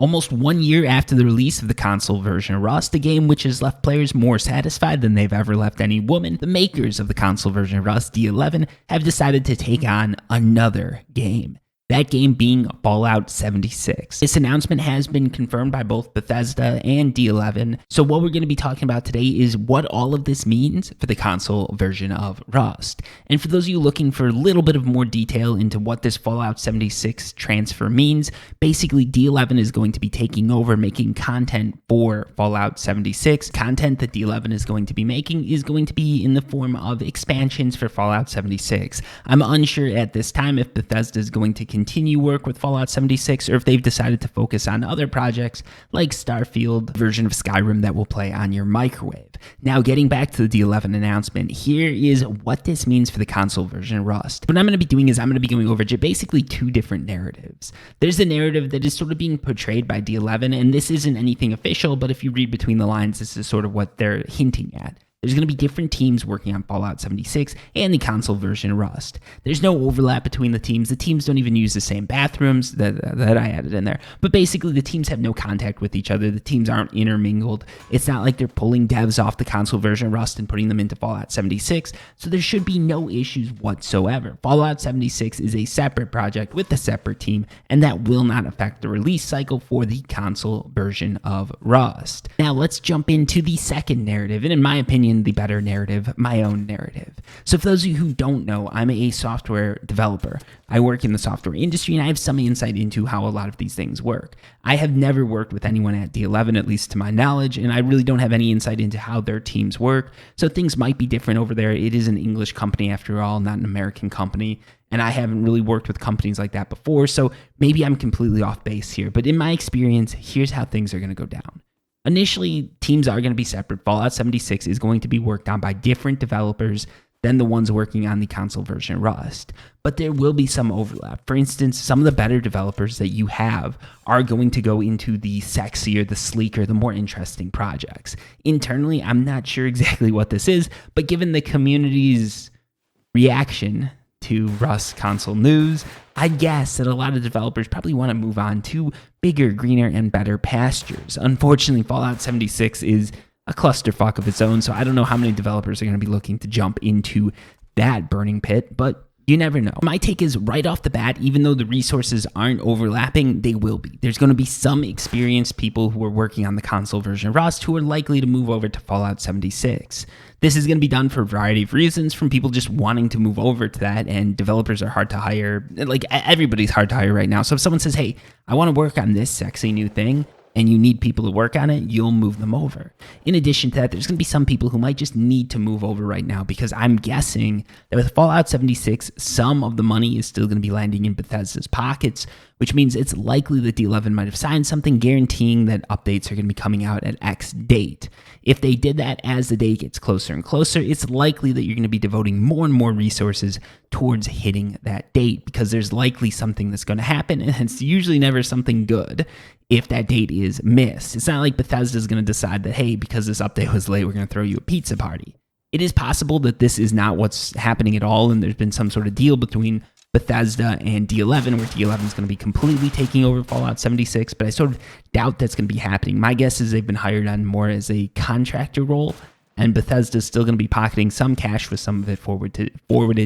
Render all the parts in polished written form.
Almost 1 year after the release of the console version of Rust, a game which has left players more satisfied than they've ever left any woman, the makers of the console version of Rust, D11, have decided to take on another game. That game being Fallout 76. This announcement has been confirmed by both Bethesda and D11. So what we're going to be talking about today is what all of this means for the console version of Rust. And for those of you looking for a little bit of more detail into what this Fallout 76 transfer means, basically D11 is going to be taking over making content for Fallout 76. Content that D11 is going to be making is going to be in the form of expansions for Fallout 76. I'm unsure at this time if Bethesda is going to continue work with Fallout 76 or if they've decided to focus on other projects like Starfield version of Skyrim that will play on your microwave. Now, getting back to the D11 announcement, here is what this means for the console version of Rust. What I'm going to be doing is I'm going to be going over basically two different narratives. There's the narrative that is sort of being portrayed by D11, and this isn't anything official, but if you read between the lines, this is sort of what they're hinting at. There's going to be different teams working on Fallout 76 and the console version of Rust. There's no overlap between the teams. The teams don't even use the same bathrooms that I added in there. But basically, the teams have no contact with each other. The teams aren't intermingled. It's not like they're pulling devs off the console version of Rust and putting them into Fallout 76. So there should be no issues whatsoever. Fallout 76 is a separate project with a separate team, and that will not affect the release cycle for the console version of Rust. Now, let's jump into the second narrative, and in my opinion, the better narrative, my own narrative. So for those of you who don't know, I'm a software developer. I work in the software industry and I have some insight into how a lot of these things work. I have never worked with anyone at D11, at least to my knowledge, and I really don't have any insight into how their teams work. So things might be different over there. It is an English company after all, not an American company. And I haven't really worked with companies like that before. So maybe I'm completely off base here. But in my experience, here's how things are going to go down. Initially, teams are going to be separate. Fallout 76 is going to be worked on by different developers than the ones working on the console version of Rust. But there will be some overlap. For instance, some of the better developers that you have are going to go into the sexier, the sleeker, the more interesting projects. Internally, I'm not sure exactly what this is, but given the community's reaction to Rust console news, I guess that a lot of developers probably want to move on to bigger, greener, and better pastures. Unfortunately, Fallout 76 is a clusterfuck of its own, so I don't know how many developers are going to be looking to jump into that burning pit, but you never know. My take is right off the bat, even though the resources aren't overlapping, they will be. There's going to be some experienced people who are working on the console version of Rust who are likely to move over to Fallout 76. This is going to be done for a variety of reasons, from people just wanting to move over to that, and developers are hard to hire. Like, everybody's hard to hire right now. So if someone says, hey, I want to work on this sexy new thing, and you need people to work on it, you'll move them over. In addition to that, there's going to be some people who might just need to move over right now, because I'm guessing that with Fallout 76, some of the money is still going to be landing in Bethesda's pockets, which means it's likely that D11 might have signed something guaranteeing that updates are going to be coming out at X date. If they did that as the day gets closer and closer, it's likely that you're going to be devoting more and more resources towards hitting that date, because there's likely something that's going to happen, and it's usually never something good if that date is missed. It's not like Bethesda is going to decide that, hey, because this update was late, we're going to throw you a pizza party. It is possible that this is not what's happening at all, and there's been some sort of deal between Bethesda and D11, where D11 is going to be completely taking over Fallout 76, but I sort of doubt that's going to be happening. My guess is they've been hired on more as a contractor role, and Bethesda is still going to be pocketing some cash with some of it forwarded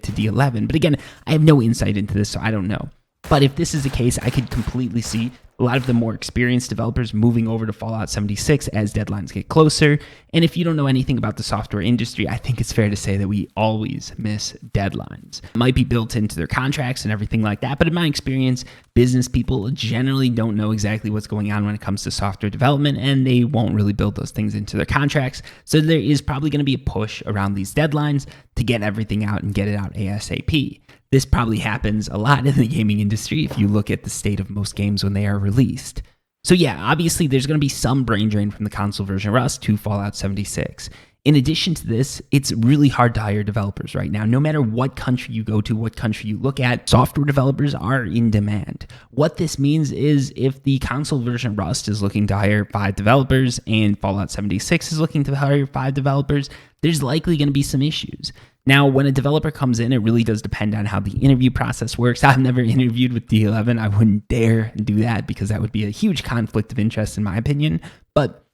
to D11. But again, I have no insight into this, so I don't know. But if this is the case, I could completely see a lot of the more experienced developers moving over to Fallout 76 as deadlines get closer. And if you don't know anything about the software industry, I think it's fair to say that we always miss deadlines. It might be built into their contracts and everything like that, but in my experience, business people generally don't know exactly what's going on when it comes to software development, and they won't really build those things into their contracts. So there is probably going to be a push around these deadlines to get everything out and get it out ASAP. This probably happens a lot in the gaming industry if you look at the state of most games when they are released. So yeah, obviously there's going to be some brain drain from the console version of Rust to Fallout 76. In addition to this, it's really hard to hire developers right now. No matter what country you go to, what country you look at, software developers are in demand. What this means is if the console version of Rust is looking to hire 5 developers and Fallout 76 is looking to hire 5 developers, there's likely going to be some issues. Now, when a developer comes in, it really does depend on how the interview process works. I've never interviewed with D11. I wouldn't dare do that because that would be a huge conflict of interest in my opinion. But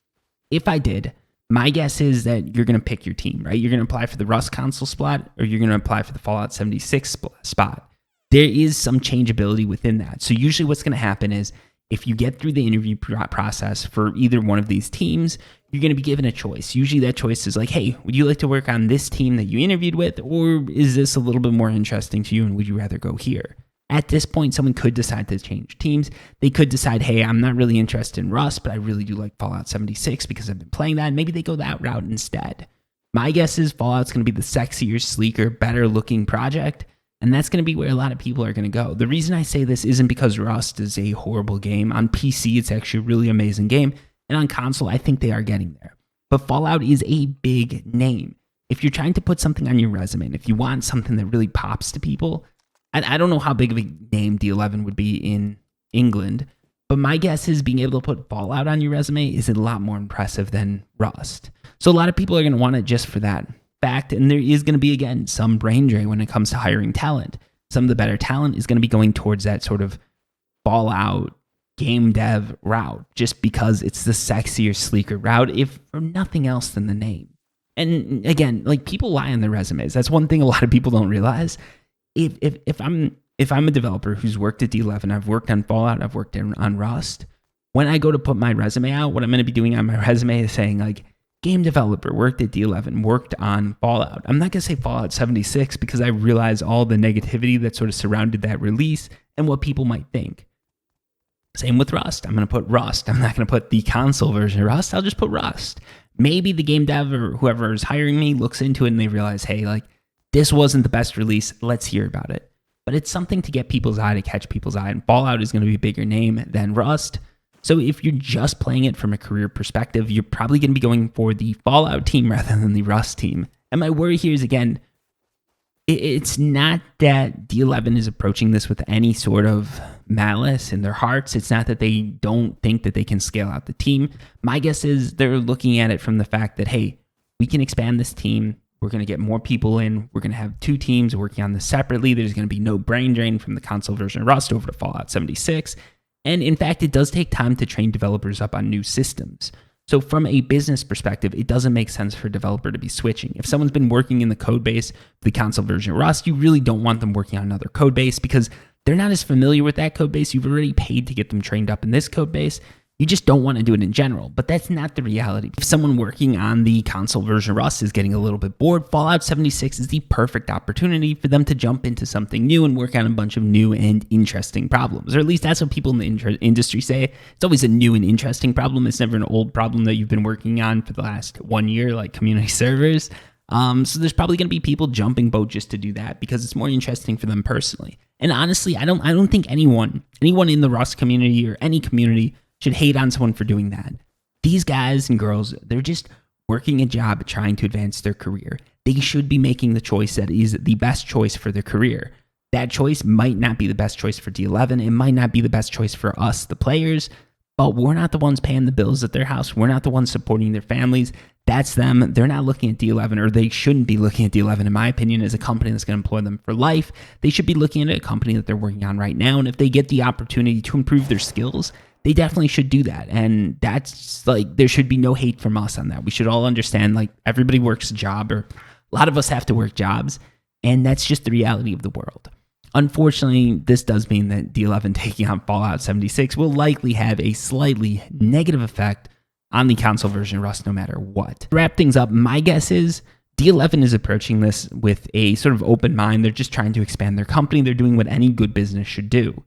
if I did, my guess is that you're going to pick your team, right? You're going to apply for the Rust console spot or you're going to apply for the Fallout 76 spot. There is some changeability within that. So usually what's going to happen is if you get through the interview process for either one of these teams, you're going to be given a choice. Usually that choice is like, hey, would you like to work on this team that you interviewed with, or is this a little bit more interesting to you and would you rather go here? At this point, someone could decide to change teams. They could decide, hey, I'm not really interested in Rust, but I really do like Fallout 76 because I've been playing that. And maybe they go that route instead. My guess is Fallout's going to be the sexier, sleeker, better looking project. And that's going to be where a lot of people are going to go. The reason I say this isn't because Rust is a horrible game. On PC, it's actually a really amazing game. And on console, I think they are getting there. But Fallout is a big name. If you're trying to put something on your resume, and if you want something that really pops to people, I don't know how big of a name D11 would be in England, but my guess is being able to put Fallout on your resume is a lot more impressive than Rust. So a lot of people are going to want it just for that fact, and there is going to be, again, some brain drain when it comes to hiring talent. Some of the better talent is going to be going towards that sort of Fallout game dev route, just because it's the sexier, sleeker route, if for nothing else than the name. And again, like, people lie on their resumes. That's one thing a lot of people don't realize. If I'm a developer who's worked at D11, I've worked on Fallout, I've worked on Rust, when I go to put my resume out, what I'm going to be doing on my resume is saying, like, game developer, worked at D11, worked on Fallout. I'm not going to say Fallout 76 because I realize all the negativity that sort of surrounded that release and what people might think. Same with Rust. I'm going to put Rust. I'm not going to put the console version of Rust. I'll just put Rust. Maybe the game dev or whoever is hiring me looks into it and they realize, hey, like, this wasn't the best release. Let's hear about it. But it's something to get people's eye, to catch people's eye. And Fallout is going to be a bigger name than Rust. So if you're just playing it from a career perspective, you're probably going to be going for the Fallout team rather than the Rust team. And my worry here is, again, it's not that D11 is approaching this with any sort of malice in their hearts. It's not that they don't think that they can scale out the team. My guess is they're looking at it from the fact that, hey, we can expand this team. We're going to get more people in. We're going to have two teams working on this separately. There's going to be no brain drain from the console version of Rust over to Fallout 76. And in fact, it does take time to train developers up on new systems. So from a business perspective, it doesn't make sense for a developer to be switching. If someone's been working in the code base of the console version of Rust, you really don't want them working on another code base because they're not as familiar with that code base. You've already paid to get them trained up in this code base. You just don't want to do it in general, but that's not the reality. If someone working on the console version of Rust is getting a little bit bored, Fallout 76 is the perfect opportunity for them to jump into something new and work on a bunch of new and interesting problems. Or at least that's what people in the industry say. It's always a new and interesting problem. It's never an old problem that you've been working on for the last 1 year, like community servers. So there's probably going to be people jumping boat just to do that because it's more interesting for them personally. And honestly, I don't think anyone in the Rust community or any community should hate on someone for doing that. These guys and girls, they're just working a job trying to advance their career. They should be making the choice that is the best choice for their career. That choice might not be the best choice for D11. It might not be the best choice for us, the players, but we're not the ones paying the bills at their house. We're not the ones supporting their families. That's them. They're not looking at D11, or they shouldn't be looking at D11, in my opinion, as a company that's going to employ them for life. They should be looking at a company that they're working on right now, and if they get the opportunity to improve their skills, they definitely should do that. And that's like, there should be no hate from us on that. We should all understand, like, everybody works a job, or a lot of us have to work jobs, and that's just the reality of the world. Unfortunately, this does mean that D11 taking on Fallout 76 will likely have a slightly negative effect on the console version of Rust no matter what. To wrap things up, my guess is D11 is approaching this with a sort of open mind. They're just trying to expand their company. They're doing what any good business should do.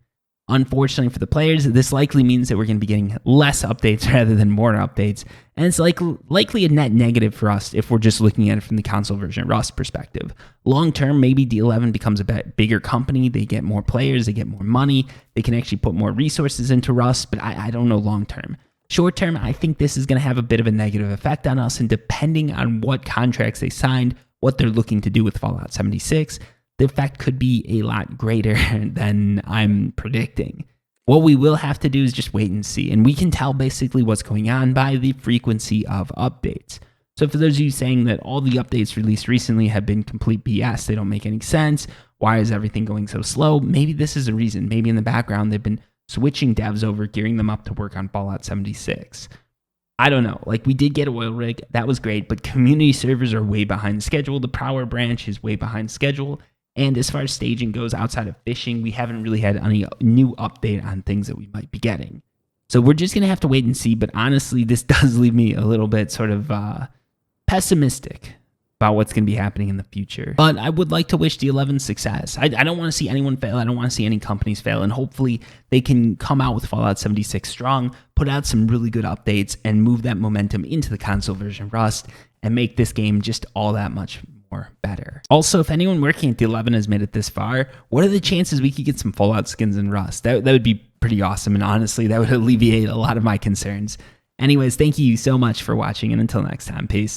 Unfortunately for the players, this likely means that we're going to be getting less updates rather than more updates. And it's likely a net negative for us if we're just looking at it from the console version of Rust perspective. Long term, maybe D11 becomes a bit bigger company. They get more players, they get more money. They can actually put more resources into Rust, but I don't know long term. Short term, I think this is going to have a bit of a negative effect on us. And depending on what contracts they signed, what they're looking to do with Fallout 76, the effect could be a lot greater than I'm predicting. What we will have to do is just wait and see. And we can tell basically what's going on by the frequency of updates. So for those of you saying that all the updates released recently have been complete BS, they don't make any sense, why is everything going so slow? Maybe this is a reason. Maybe in the background they've been switching devs over, gearing them up to work on Fallout 76. I don't know. Like, we did get Oil Rig. That was great, but community servers are way behind schedule. The Power branch is way behind schedule. And as far as staging goes, outside of fishing, we haven't really had any new update on things that we might be getting. So we're just going to have to wait and see. But honestly, this does leave me a little bit sort of pessimistic about what's going to be happening in the future. But I would like to wish D11's success. I don't want to see anyone fail. I don't want to see any companies fail. And hopefully they can come out with Fallout 76 strong, put out some really good updates, and move that momentum into the console version Rust and make this game just all that much more better. Also, if anyone working at D11 has made it this far, what are the chances we could get some Fallout skins in Rust? That would be pretty awesome. And honestly, that would alleviate a lot of my concerns. Anyways, thank you so much for watching, and until next time, peace.